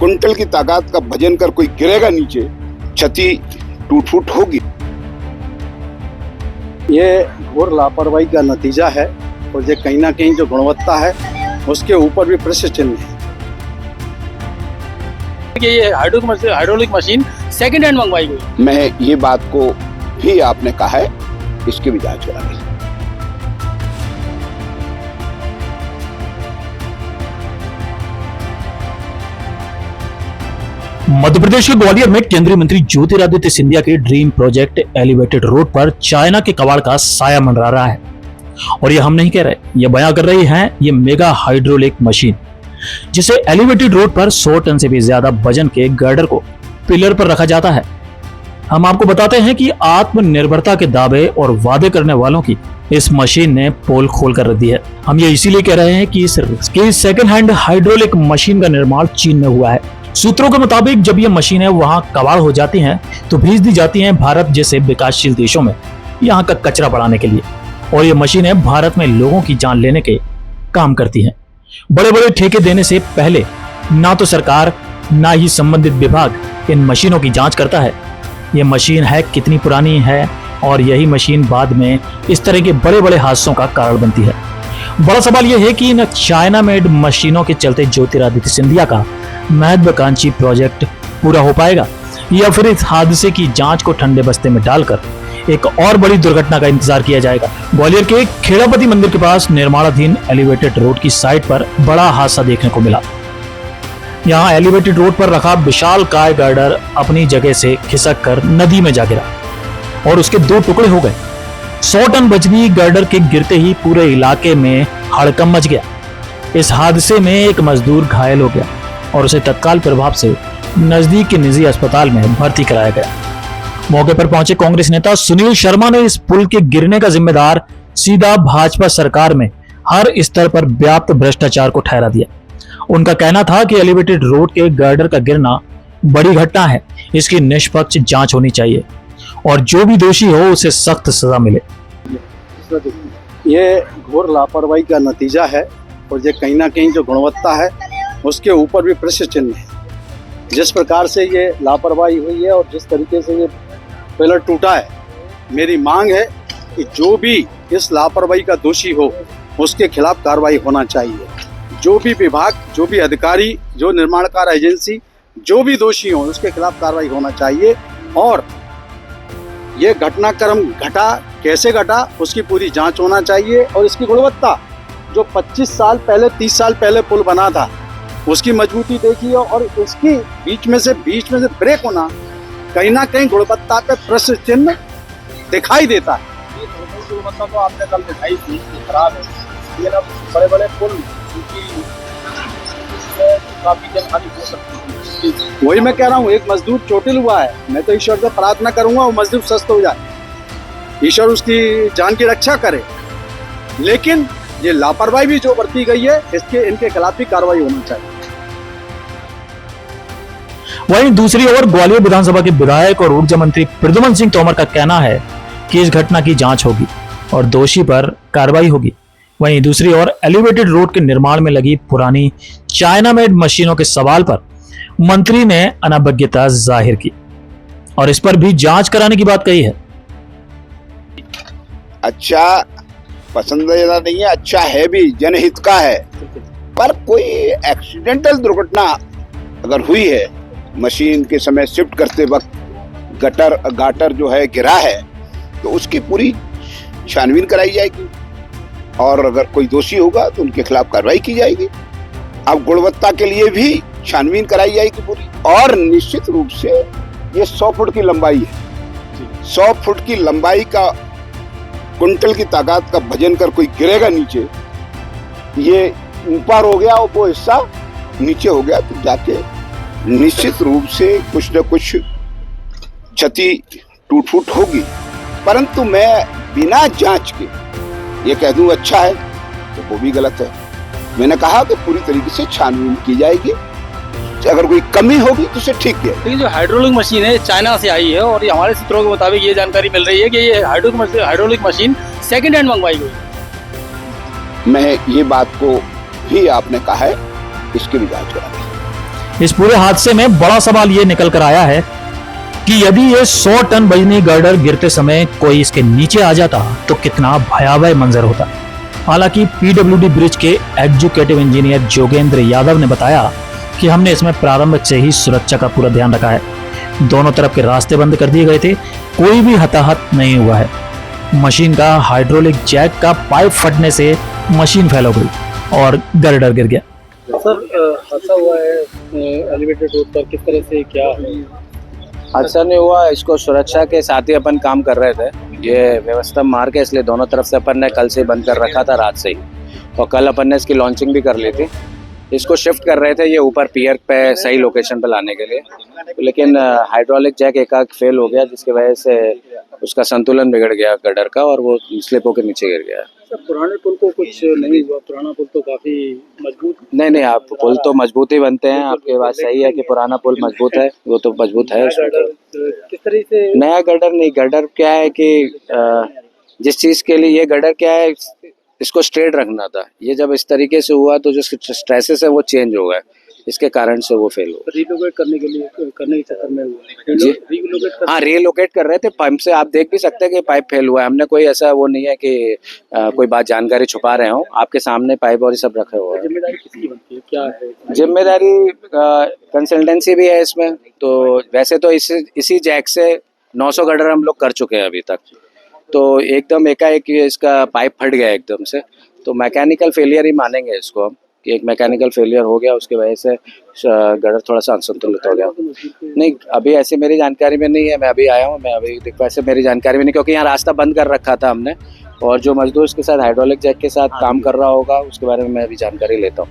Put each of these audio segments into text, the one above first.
Quintal की ताकत का वजन कर कोई गिरेगा नीचे, छाती टूट फूट होगी। ये घोर लापरवाही का नतीजा है और ये कहीं ना कहीं जो गुणवत्ता है उसके ऊपर भी प्रश्न चिन्ह है। ये हाइड्रोलिक मशीन सेकंड हैंड मंगवाई गई। मैं ये बात को भी आपने कहा है, इसकी भी जांच करानी। मध्य प्रदेश के ग्वालियर में केंद्रीय मंत्री ज्योतिरादित्य सिंधिया के ड्रीम प्रोजेक्ट एलिवेटेड रोड पर चाइना के कबाड़ का साया मंडरा रहा है। और ये हम नहीं कह रहे, ये बयां कर रही है ये मेगा हाइड्रोलिक मशीन, जिसे एलिवेटेड रोड पर 100 टन से भी ज्यादा वजन के गर्डर को पिलर पर रखा जाता है। हम आपको बताते हैं कि आत्मनिर्भरता के दावे और वादे करने वालों की इस मशीन ने पोल खोल कर रख दी है। हम ये इसीलिए कह रहे हैं कि इस सेकंड हैंड हाइड्रोलिक मशीन का निर्माण चीन में हुआ है। सूत्रों के मुताबिक जब ये मशीनें वहां कबाड़ हो जाती हैं तो भेज दी जाती हैं भारत जैसे विकासशील देशों में यहाँ का कचरा बढ़ाने के लिए, और ये मशीनें भारत में लोगों की जान लेने के काम करती हैं। बड़े बड़े ठेके देने से पहले ना तो सरकार ना ही संबंधित विभाग इन मशीनों की जांच करता है। ये मशीन है कितनी पुरानी है, और यही मशीन बाद में इस तरह के बड़े बड़े हादसों का कारण बनती है। बड़ा सवाल यह है कि इन चाइना मेड मशीनों के चलते ज्योतिरादित्य सिंधिया का महत्वाकांक्षी प्रोजेक्ट पूरा हो पाएगा, या फिर इस हादसे की जांच को ठंडे बस्ते में डालकर एक और बड़ी दुर्घटना का इंतजार किया जाएगा। ग्वालियर के खेड़ापति मंदिर के पास निर्माणाधीन एलिवेटेड रोड की साइड पर बड़ा हादसा देखने को मिला। यहाँ एलिवेटेड रोड पर रखा विशाल काय गर्डर अपनी जगह से खिसक कर नदी में जा गिरा और उसके 2 टुकड़े हो गए। 100 टन वजनी गर्डर के गिरते ही पूरे इलाके में हड़कंप मच गया। इस हादसे में एक मजदूर घायल हो गया और उसे तत्काल प्रभाव से नजदीक के निजी अस्पताल में भर्ती कराया गया। मौके पर पहुंचे कांग्रेस नेता सुनील शर्मा ने इस पुल के गिरने का जिम्मेदार सीधा भाजपा सरकार में हर स्तर पर व्याप्त भ्रष्टाचार को ठहरा दिया। उनका कहना था कि एलिवेटेड रोड के गर्डर का गिरना बड़ी घटना है, इसकी निष्पक्ष जांच होनी चाहिए और जो भी दोषी हो उसे सख्त सजा मिले। ये घोर लापरवाही का नतीजा है और ये कहीं ना कहीं जो गुणवत्ता है उसके ऊपर भी प्रश्न चिन्ह है। जिस प्रकार से ये लापरवाही हुई है और जिस तरीके से ये पिलर टूटा है, मेरी मांग है कि जो भी इस लापरवाही का दोषी हो उसके खिलाफ कार्रवाई होना चाहिए। जो भी विभाग, जो भी अधिकारी, जो निर्माणकार एजेंसी, जो भी दोषी हो उसके खिलाफ कार्रवाई होना चाहिए। और ये घटनाक्रम घटा, कैसे घटा, उसकी पूरी जांच होना चाहिए। और इसकी गुणवत्ता, जो 25 साल पहले, 30 साल पहले पुल बना था, उसकी मजबूती देखिए और इसकी बीच में से ब्रेक होना, कहीं ना कहीं गुणवत्ता पे प्रश्न चिन्ह दिखाई देता है। ये गुणवत्ता तो आपने कल दिखाई थी खराब है, ये ना बड़े बड़े पुल काफी जनहानि हो सकती है। वही मैं कह रहा हूँ, एक मजदूर चोटिल हुआ है, मैं तो ईश्वर से प्रार्थना करूंगा वो मजदूर स्वस्थ हो जाए, ईश्वर उसकी जान की रक्षा करे। लेकिन ये लापरवाही भी जो बरती गई है, इनके खिलाफ भी कार्रवाई होनी चाहिए। वहीं दूसरी ओर ग्वालियर विधानसभा के विधायक और ऊर्जा मंत्री प्रद्युमन सिंह तोमर का कहना है कि इस घटना की जांच होगी और दोषी पर कार्रवाई होगी। वहीं दूसरी ओर एलिवेटेड रोड के निर्माण में लगी पुरानी चाइना मेड मशीनों के सवाल पर मंत्री ने अनभिज्ञता जाहिर की और इस पर भी जांच कराने की बात कही है। अच्छा पसंदीदा नहीं है, अच्छा है भी, जनहित का है, पर कोई एक्सीडेंटल दुर्घटना अगर हुई है, मशीन के समय शिफ्ट करते वक्त गाटर जो है गिरा है, तो उसकी पूरी छानबीन कराई जाएगी और अगर कोई दोषी होगा तो उनके खिलाफ कार्रवाई की जाएगी। अब गुणवत्ता के लिए भी छानबीन कराई जाएगी पूरी। और निश्चित रूप से ये 100 फुट की लंबाई है, 100 फुट की लंबाई का कुंटल की ताकत का वजन कर कोई गिरेगा नीचे, ये ऊपर हो गया और वो हिस्सा नीचे हो गया, तो जाके निश्चित रूप से कुछ न कुछ क्षति टूट फूट होगी। परंतु मैं बिना जांच के ये कह दूं अच्छा है तो वो भी गलत है। मैंने कहा कि पूरी तरीके से छानबीन की जाएगी, अगर कोई कमी होगी तो उसे ठीक किया। लेकिन जो हाइड्रोलिक मशीन है चाइना से आई है और हमारे सूत्रों के मुताबिक ये जानकारी मिल रही है कि ये हाइड्रोलिक मशीन सेकंड हैंड मंगवाई गई। मैं ये बात को भी आपने कहा है, इसकी भी जांच करानी। इस पूरे हादसे में बड़ा सवाल ये निकल कर आया है कि यदि ये 100 टन वजनी गर्डर गिरते समय कोई इसके नीचे आ जाता तो कितना भयावह मंजर होता। हालांकि पीडब्ल्यूडी ब्रिज के एग्जीक्यूटिव इंजीनियर जोगेंद्र यादव ने बताया कि हमने इसमें प्रारंभ से ही सुरक्षा का पूरा ध्यान रखा है। दोनों तरफ के रास्ते बंद कर दिए गए थे, कोई भी हताहत नहीं हुआ है। मशीन का हाइड्रोलिक जैक का पाइप फटने से मशीन फेल हो गई और गर्डर गिर गया। सर हादसा हुआ है एलिवेटेड रोड पर, किस तरह से क्या है? हादसा नहीं हुआ, इसको सुरक्षा के साथ ही अपन काम कर रहे थे। ये व्यवस्था मार के, इसलिए दोनों तरफ से अपन ने कल से बंद कर रखा था रात से ही, और कल अपन ने इसकी लॉन्चिंग भी कर ली थी। इसको शिफ्ट कर रहे थे ये ऊपर पियर पे सही लोकेशन पे लाने के लिए, लेकिन हाइड्रोलिक जैक एकाएक फेल हो गया, जिसकी वजह से उसका संतुलन बिगड़ गया गडर का और वो स्लिप होकर नीचे गिर गया। सर पुराने पुल को कुछ नहीं हुआ? पुराना पुल तो काफी मजबूत। नहीं, आप पुल तो मजबूत ही बनते हैं। आपके बात सही है कि पुराना पुल मजबूत है, वो तो मजबूत है। किस तरह से? नया गडर नहीं, गडर क्या है कि जिस चीज के लिए ये गडर क्या है, इसको स्ट्रेट रखना था। ये जब इस तरीके से हुआ तो जो स्ट्रेसेस है वो चेंज हो गए, इसके कारण से वो फेल हो। रीलोकेट करने के चक्कर में हुआ जी, हाँ रीलोकेट कर रहे थे पाइप से। आप देख भी सकते हैं कि पाइप फेल हुआ है। हमने कोई ऐसा वो नहीं है कि कोई बात जानकारी छुपा रहे हो, आपके सामने पाइप और ये सब रखे हुए हैं। जिम्मेदारी किसकी बनती है, क्या है जिम्मेदारी? कंसल्टेंसी भी है इसमें। तो वैसे तो इसी जैक से 900 गडर हम लोग कर चुके हैं अभी तक। तो एकदम एकाएक इसका पाइप फट गया एकदम से, तो मैकेनिकल फेलियर ही मानेंगे इसको हम, कि एक मैकेनिकल फेलियर हो गया, उसकी वजह से गडर थोड़ा सा असंतुलित हो गया। नहीं, अभी ऐसे मेरी जानकारी में नहीं है, मैं अभी आया हूँ। मैं अभी वैसे मेरी जानकारी में नहीं, क्योंकि यहाँ रास्ता बंद कर रखा था हमने, और जो मजदूर इसके साथ हाइड्रोलिक जैक के साथ काम कर रहा होगा उसके बारे में मैं अभी जानकारी लेता हूँ।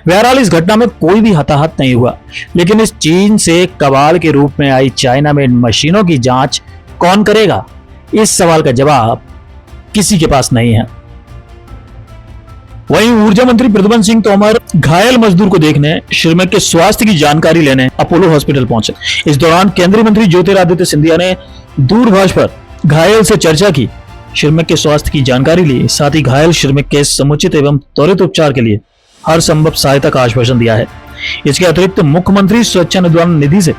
बहरहाल इस घटना में कोई भी हताहत नहीं हुआ, लेकिन इस चीन से कबाड़ के रूप में आई चाइना मेड मशीनों की जांच कौन करेगा? इस सवाल का जवाब किसी के पास नहीं है। वहीं ऊर्जा मंत्री प्रद्युम्न सिंह तोमर घायल मजदूर को देखने, श्रमिक के स्वास्थ्य की जानकारी लेने अपोलो हॉस्पिटल पहुंचे। इस दौरान केंद्रीय मंत्री ज्योतिरादित्य सिंधिया ने दूरभाष पर घायल से चर्चा की, श्रमिक के स्वास्थ्य की जानकारी ली, साथ ही घायल श्रमिक के समुचित एवं त्वरित उपचार के लिए हर संभव सहायता का आश्वासन दिया है। इसके अतिरिक्त मुख्यमंत्री स्वच्छंदन निधि से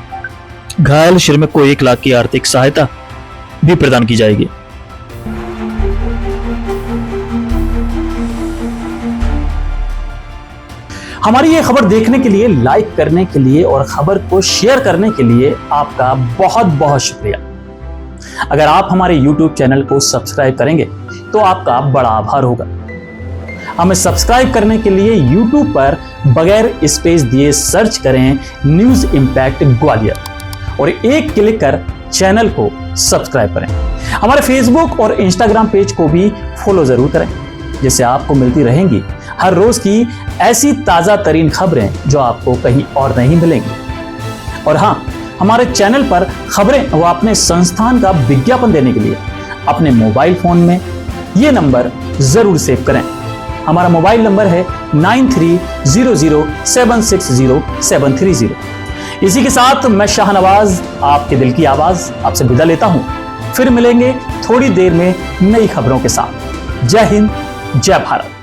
घायल श्रमिक को 1 लाख की आर्थिक सहायता भी प्रदान की जाएगी। हमारी ये खबर देखने के लिए, लाइक करने के लिए और खबर को शेयर करने के लिए आपका बहुत बहुत शुक्रिया। अगर आप हमारे YouTube चैनल को सब्सक्राइब करेंगे तो आपका बड़ा आभार होगा। हमें सब्सक्राइब करने के लिए YouTube पर बगैर स्पेस दिए सर्च करें न्यूज इंपैक्ट ग्वालियर और एक क्लिक कर चैनल को सब्सक्राइब करें। हमारे फेसबुक और इंस्टाग्राम पेज को भी फॉलो जरूर करें, जिससे आपको मिलती रहेंगी हर रोज की ऐसी ताजा तरीन खबरें जो आपको कहीं और नहीं मिलेंगी। और हाँ, हमारे चैनल पर खबरें व अपने संस्थान का विज्ञापन देने के लिए अपने मोबाइल फोन में ये नंबर जरूर सेव करें। हमारा मोबाइल नंबर है 9300760730। इसी के साथ मैं शाहनवाज, आपके दिल की आवाज, आपसे विदा लेता हूं। फिर मिलेंगे थोड़ी देर में नई खबरों के साथ। जय हिंद, जय भारत।